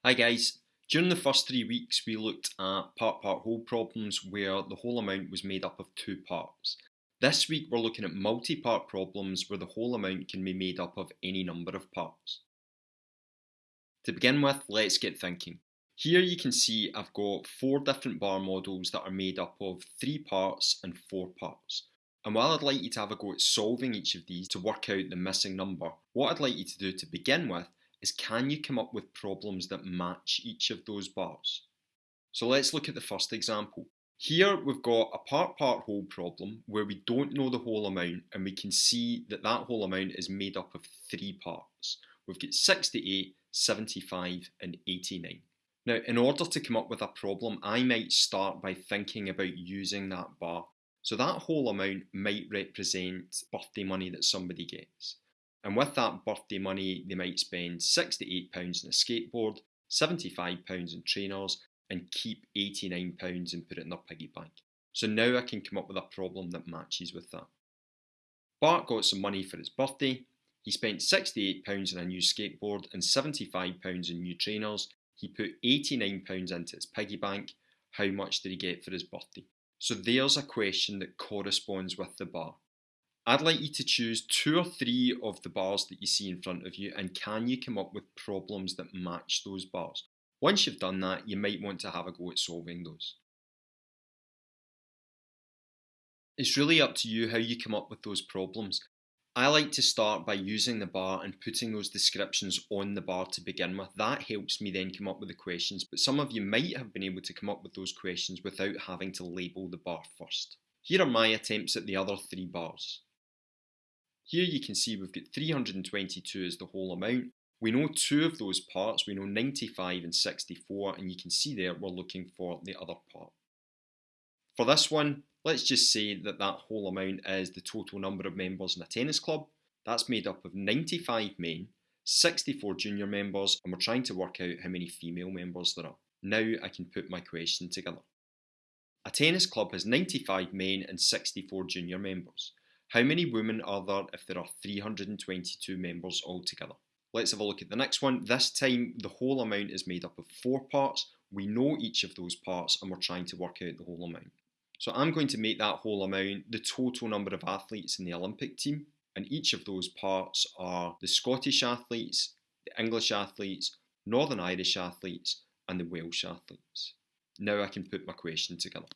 Hi guys, during the first 3 weeks we looked at part-part whole problems where the whole amount was made up of two parts. This week we're looking at multi-part problems where the whole amount can be made up of any number of parts. To begin with, let's get thinking. Here you can see I've got 4 different bar models that are made up of 3 parts and 4 parts. And while I'd like you to have a go at solving each of these to work out the missing number, what I'd like you to do to begin with is can you come up with problems that match each of those bars? So let's look at the first example. Here we've got a part-part whole problem where we don't know the whole amount and we can see that that whole amount is made up of 3 parts. We've got 68, 75 and 89. Now in order to come up with a problem, I might start by thinking about using that bar. So that whole amount might represent birthday money that somebody gets. And with that birthday money, they might spend £68 on a skateboard, £75 in trainers, and keep £89 and put it in their piggy bank. So now I can come up with a problem that matches with that. Bart got some money for his birthday. He spent £68 on a new skateboard and £75 on new trainers. He put £89 into his piggy bank. How much did he get for his birthday? So there's a question that corresponds with the bar. I'd like you to choose 2 or 3 of the bars that you see in front of you and can you come up with problems that match those bars? Once you've done that, you might want to have a go at solving those. It's really up to you how you come up with those problems. I like to start by using the bar and putting those descriptions on the bar to begin with. That helps me then come up with the questions, but some of you might have been able to come up with those questions without having to label the bar first. Here are my attempts at the other 3 bars. Here you can see we've got 322 as the whole amount. We know 2 of those parts, we know 95 and 64, and you can see there we're looking for the other part. For this one, let's just say that that whole amount is the total number of members in a tennis club. That's made up of 95 men, 64 junior members, and we're trying to work out how many female members there are. Now I can put my question together. A tennis club has 95 men and 64 junior members. How many women are there if there are 322 members altogether? Let's have a look at the next one. This time the whole amount is made up of 4 parts. We know each of those parts and we're trying to work out the whole amount. So I'm going to make that whole amount the total number of athletes in the Olympic team, and each of those parts are the Scottish athletes, the English athletes, Northern Irish athletes and the Welsh athletes. Now I can put my question together.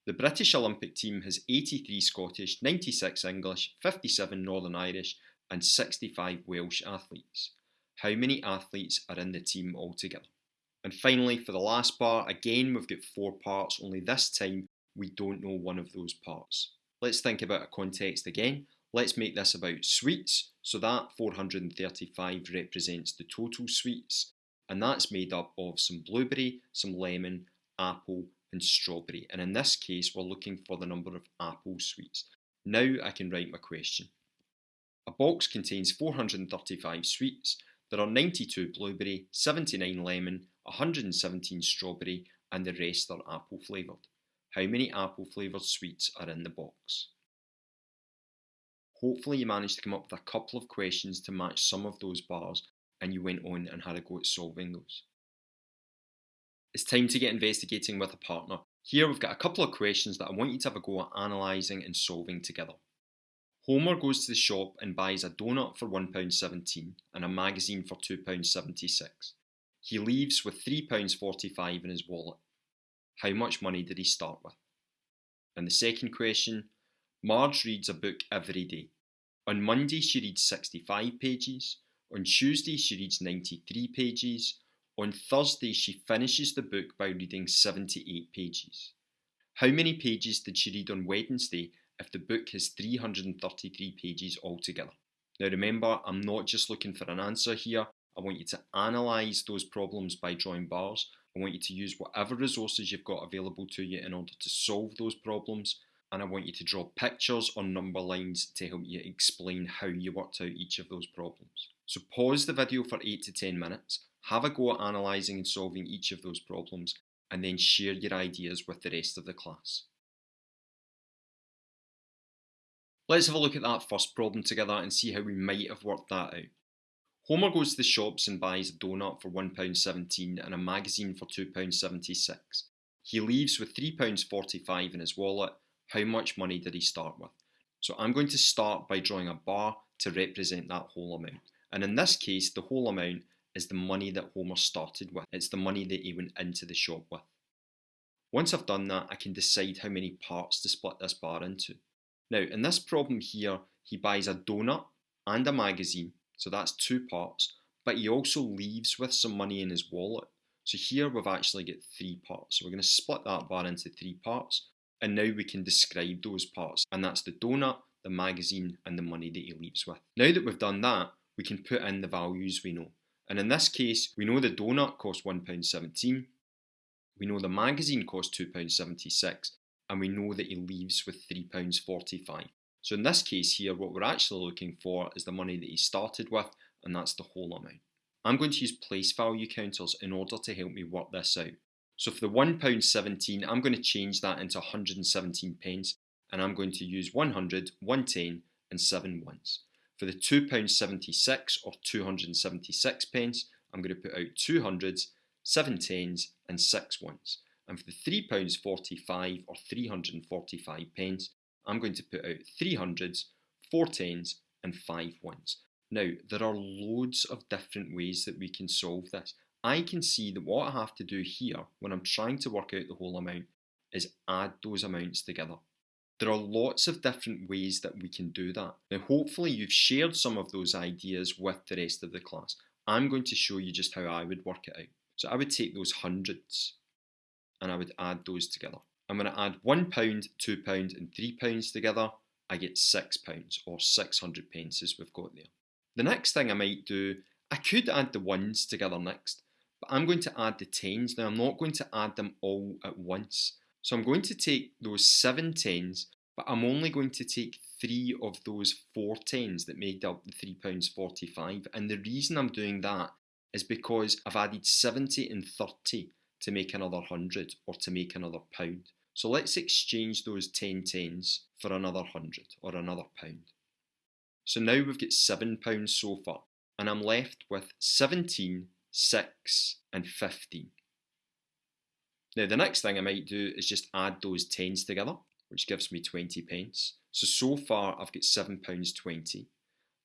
The British Olympic team has 83 Scottish, 96 English, 57 Northern Irish and 65 Welsh athletes. How many athletes are in the team altogether? And finally, for the last bar, again we've got 4 parts, only this time we don't know one of those parts. Let's think about a context again. Let's make this about sweets. So that 435 represents the total sweets, and that's made up of some blueberry, some lemon, apple and strawberry. And in this case, we're looking for the number of apple sweets. Now I can write my question. A box contains 435 sweets. There are 92 blueberry, 79 lemon, 117 strawberry, and the rest are apple flavoured. How many apple flavoured sweets are in the box? Hopefully you managed to come up with a couple of questions to match some of those bars and you went on and had a go at solving those. It's time to get investigating with a partner. Here we've got a couple of questions that I want you to have a go at analysing and solving together. Homer goes to the shop and buys a donut for £1.17 and a magazine for £2.76. He leaves with £3.45 in his wallet. How much money did he start with? And the second question, Marge reads a book every day. On Monday she reads 65 pages. On Tuesday she reads 93 pages. On Thursday she finishes the book by reading 78 pages. How many pages did she read on Wednesday if the book has 333 pages altogether? Now remember, I'm not just looking for an answer here. I want you to analyse those problems by drawing bars. I want you to use whatever resources you've got available to you in order to solve those problems. And I want you to draw pictures or number lines to help you explain how you worked out each of those problems. So pause the video for 8 to 10 minutes, have a go at analysing and solving each of those problems, and then share your ideas with the rest of the class. Let's have a look at that first problem together and see how we might have worked that out. Homer goes to the shops and buys a donut for £1.17 and a magazine for £2.76. He leaves with £3.45 in his wallet. How much money did he start with? So I'm going to start by drawing a bar to represent that whole amount. And in this case, the whole amount is the money that Homer started with. It's the money that he went into the shop with. Once I've done that, I can decide how many parts to split this bar into. Now, in this problem here, he buys a donut and a magazine, so that's 2 parts, but he also leaves with some money in his wallet. So here we've actually got 3 parts. So we're going to split that bar into 3 parts, and now we can describe those parts, and that's the donut, the magazine, and the money that he leaves with. Now that we've done that, we can put in the values we know. And in this case, we know the donut cost £1.17, we know the magazine cost £2.76, and we know that he leaves with £3.45. So in this case here, what we're actually looking for is the money that he started with, and that's the whole amount. I'm going to use place value counters in order to help me work this out. So for the £1.17, I'm going to change that into 117 pence, and I'm going to use 100, 110, and 7 ones. For the £2.76 or 276 pence, I'm going to put out 200s, 7 tens, and 6 ones. And for the £3.45 or 345 pence, I'm going to put out 300s, 4 tens, and 5 ones. Now, there are loads of different ways that we can solve this. I can see that what I have to do here when I'm trying to work out the whole amount is add those amounts together. There are lots of different ways that we can do that. Now, hopefully you've shared some of those ideas with the rest of the class. I'm going to show you just how I would work it out. So I would take those hundreds and I would add those together. I'm going to add £1, £2 and £3 together. I get £6 or 600 pence as we've got there. The next thing I might do, I could add the ones together next, but I'm going to add the tens. Now I'm not going to add them all at once. So I'm going to take those 7 tens, but I'm only going to take 3 of those 4 tens that made up the £3.45. And the reason I'm doing that is because I've added 70 and 30 to make another 100 or to make another £1. So let's exchange those 10 tens for another 100 or another £1. So now we've got £7 so far, and I'm left with 17, 6 and 15. Now the next thing I might do is just add those tens together, which gives me 20 pence. So far I've got £7.20.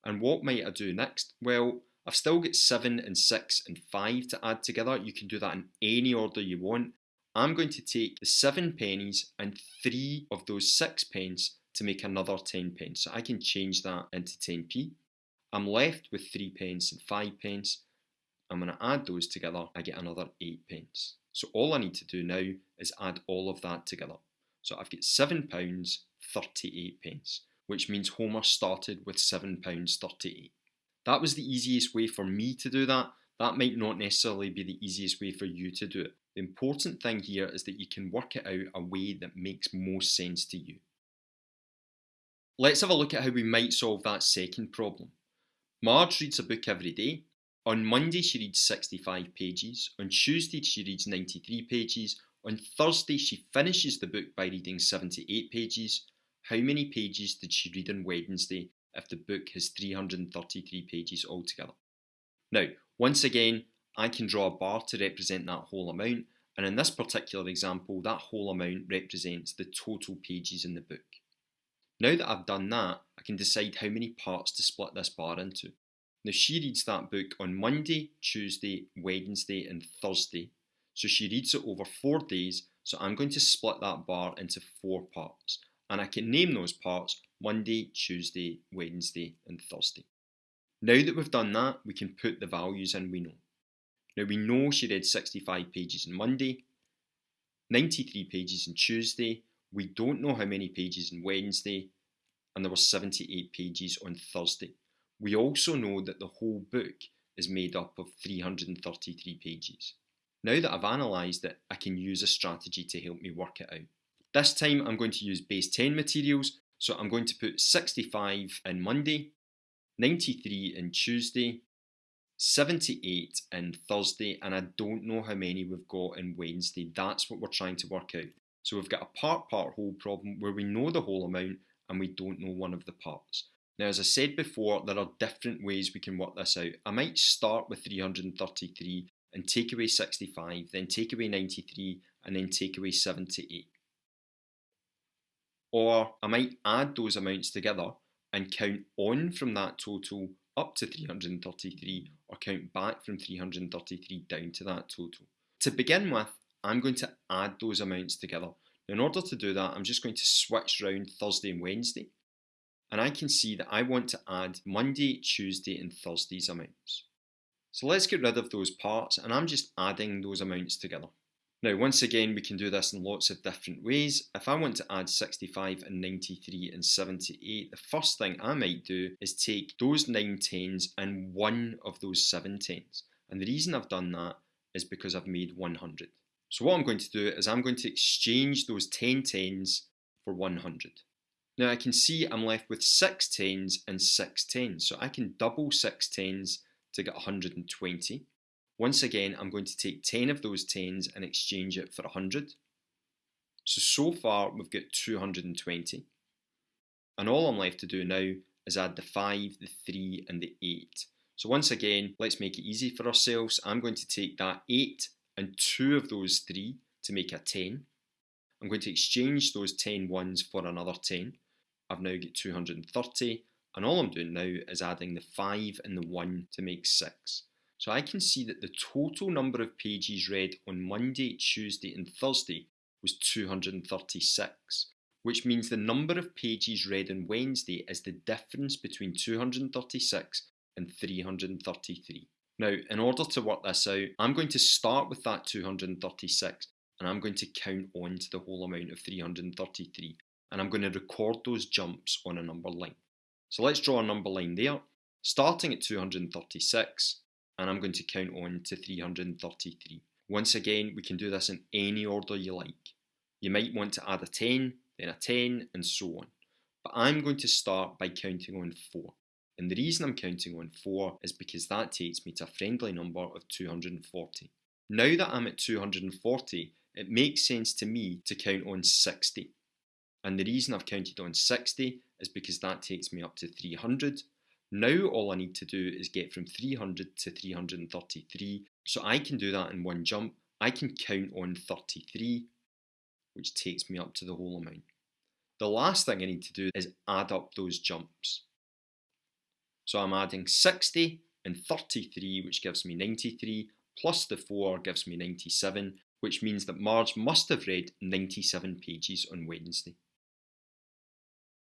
And what might I do next? Well, I've still got 7 and 6 and 5 to add together. You can do that in any order you want. I'm going to take the 7 pennies and 3 of those 6 pence to make another 10 pence. So I can change that into 10p. I'm left with 3 pence and 5 pence. I'm going to add those together. I get another 8 pence. So all I need to do now is add all of that together. So I've got £7, 38 pence, which means Homer started with £7.38. That was the easiest way for me to do that. That might not necessarily be the easiest way for you to do it. The important thing here is that you can work it out a way that makes most sense to you. Let's have a look at how we might solve that second problem. Marge reads a book every day. On Monday she reads 65 pages. On Tuesday she reads 93 pages. On Thursday she finishes the book by reading 78 pages. How many pages did she read on Wednesday if the book has 333 pages altogether? Now, once again, I can draw a bar to represent that whole amount, and in this particular example, that whole amount represents the total pages in the book. Now that I've done that, I can decide how many parts to split this bar into. Now, she reads that book on Monday, Tuesday, Wednesday, and Thursday. So she reads it over 4 days, so I'm going to split that bar into 4 parts. And I can name those parts Monday, Tuesday, Wednesday, and Thursday. Now that we've done that, we can put the values in we know. Now we know she read 65 pages on Monday, 93 pages on Tuesday, we don't know how many pages on Wednesday, and there were 78 pages on Thursday. We also know that the whole book is made up of 333 pages. Now that I've analysed it, I can use a strategy to help me work it out. This time I'm going to use base 10 materials, so I'm going to put 65 in Monday, 93 in Tuesday, 78 in Thursday, and I don't know how many we've got in Wednesday. That's what we're trying to work out. So we've got a part-whole problem where we know the whole amount and we don't know one of the parts. Now, as I said before, there are different ways we can work this out. I might start with 333 and take away 65, then take away 93, and then take away 78. Or I might add those amounts together and count on from that total up to 333, or count back from 333 down to that total. To begin with, I'm going to add those amounts together. Now, in order to do that, I'm just going to switch around Thursday and Wednesday. And I can see that I want to add Monday, Tuesday and Thursday's amounts. So let's get rid of those parts, and I'm just adding those amounts together. Now, once again, we can do this in lots of different ways. If I want to add 65 and 93 and 78, the first thing I might do is take those 9 tens and one of those 7 tens. And the reason I've done that is because I've made 100. So what I'm going to do is I'm going to exchange those 10 tens for 100. Now I can see I'm left with 6 tens and 6 tens. So I can double 6 tens to get 120. Once again, I'm going to take 10 of those 10s and exchange it for 100. So far we've got 220. And all I'm left to do now is add the 5, the 3 and the 8. So once again, let's make it easy for ourselves. I'm going to take that 8 and 2 of those 3 to make a 10. I'm going to exchange those 10 ones for another 10. I've now got 230. And all I'm doing now is adding the 5 and the 1 to make 6. So I can see that the total number of pages read on Monday, Tuesday and Thursday was 236, which means the number of pages read on Wednesday is the difference between 236 and 333. Now, in order to work this out, I'm going to start with that 236 and I'm going to count on to the whole amount of 333, and I'm going to record those jumps on a number line. So let's draw a number line there, starting at 236. And I'm going to count on to 333. Once again, we can do this in any order you like. You might want to add a 10, then a 10, and so on. But I'm going to start by counting on 4. And the reason I'm counting on 4 is because that takes me to a friendly number of 240. Now that I'm at 240, it makes sense to me to count on 60. And the reason I've counted on 60 is because that takes me up to 300. Now all I need to do is get from 300 to 333, so I can do that in one jump. I can count on 33, which takes me up to the whole amount. The last thing I need to do is add up those jumps. So I'm adding 60 and 33, which gives me 93, plus the 4 gives me 97, which means that Marge must have read 97 pages on Wednesday.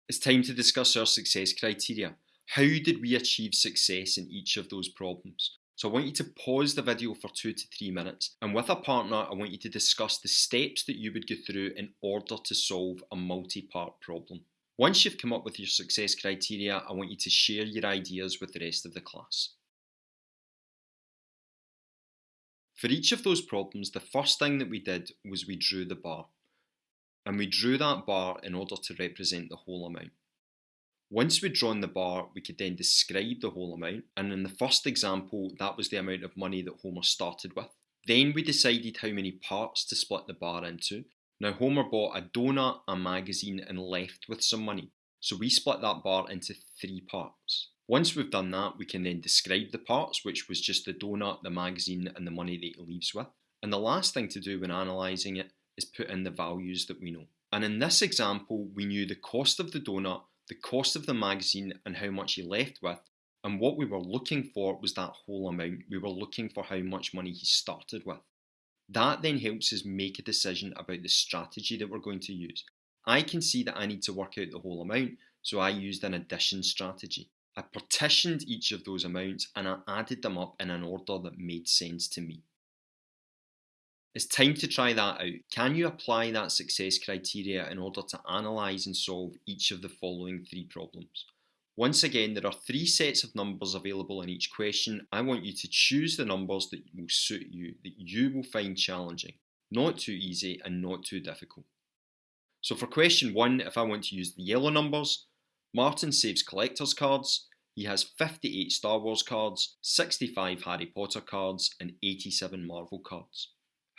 It's time to discuss our success criteria. How did we achieve success in each of those problems? So I want you to pause the video for 2 to 3 minutes, and with a partner I want you to discuss the steps that you would go through in order to solve a multi-part problem. Once you've come up with your success criteria, I want you to share your ideas with the rest of the class. For each of those problems, the first thing that we did was we drew the bar. And we drew that bar in order to represent the whole amount. Once we'd drawn the bar, we could then describe the whole amount, and in the first example, that was the amount of money that Homer started with. Then we decided how many parts to split the bar into. Now Homer bought a donut, a magazine, and left with some money, so we split that bar into 3 parts. Once we've done that, we can then describe the parts, which was just the donut, the magazine, and the money that he leaves with. And the last thing to do when analysing it is put in the values that we know. And in this example, we knew the cost of the donut, the cost of the magazine and how much he left with, and what we were looking for was that whole amount. We were looking for how much money he started with. That then helps us make a decision about the strategy that we're going to use. I can see that I need to work out the whole amount, so I used an addition strategy. I partitioned each of those amounts and I added them up in an order that made sense to me. It's time to try that out. Can you apply that success criteria in order to analyse and solve each of the following 3 problems? Once again, there are 3 sets of numbers available in each question. I want you to choose the numbers that will suit you, that you will find challenging, not too easy and not too difficult. So for question 1, if I want to use the yellow numbers, Martin saves collector's cards. He has 58 Star Wars cards, 65 Harry Potter cards and 87 Marvel cards.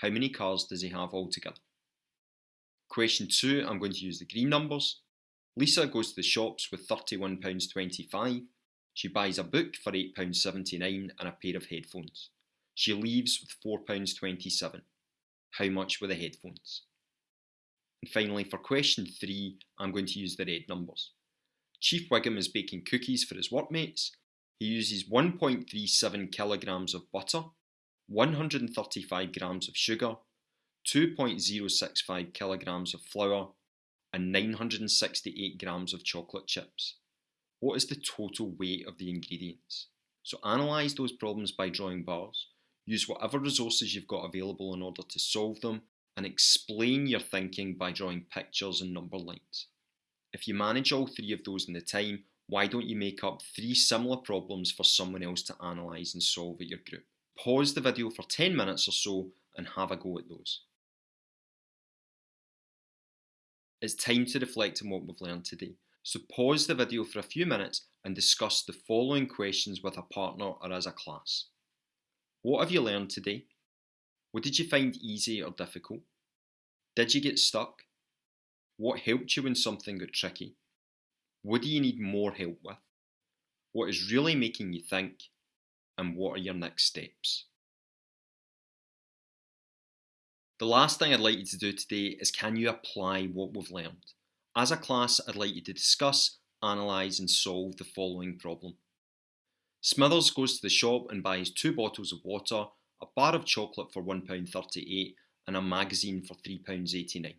How many cards does he have altogether? Question 2, I'm going to use the green numbers. Lisa goes to the shops with £31.25. She buys a book for £8.79 and a pair of headphones. She leaves with £4.27. How much were the headphones? And finally, for question 3, I'm going to use the red numbers. Chief Wiggum is baking cookies for his workmates. He uses 1.37 kilograms of butter, 135 grams of sugar, 2.065 kilograms of flour, and 968 grams of chocolate chips. What is the total weight of the ingredients? So analyse those problems by drawing bars, use whatever resources you've got available in order to solve them, and explain your thinking by drawing pictures and number lines. If you manage all 3 of those in the time, why don't you make up 3 similar problems for someone else to analyse and solve at your group? Pause the video for 10 minutes or so and have a go at those. It's time to reflect on what we've learned today. So pause the video for a few minutes and discuss the following questions with a partner or as a class. What have you learned today? What did you find easy or difficult? Did you get stuck? What helped you when something got tricky? What do you need more help with? What is really making you think? And what are your next steps? The last thing I'd like you to do today is, can you apply what we've learned? As a class, I'd like you to discuss, analyse and solve the following problem. Smithers goes to the shop and buys 2 bottles of water, a bar of chocolate for £1.38 and a magazine for £3.89.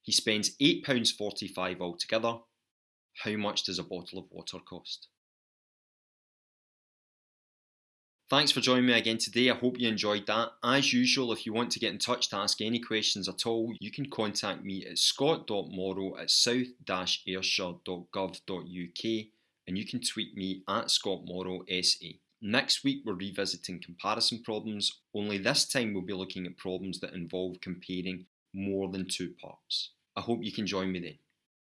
He spends £8.45 altogether. How much does a bottle of water cost? Thanks for joining me again today. I hope you enjoyed that. As usual, if you want to get in touch to ask any questions at all, you can contact me at scott.morrow@south-ayrshire.gov.uk and you can tweet me at scottmorrowsa. Next week we're revisiting comparison problems, only this time we'll be looking at problems that involve comparing more than 2 parts. I hope you can join me then.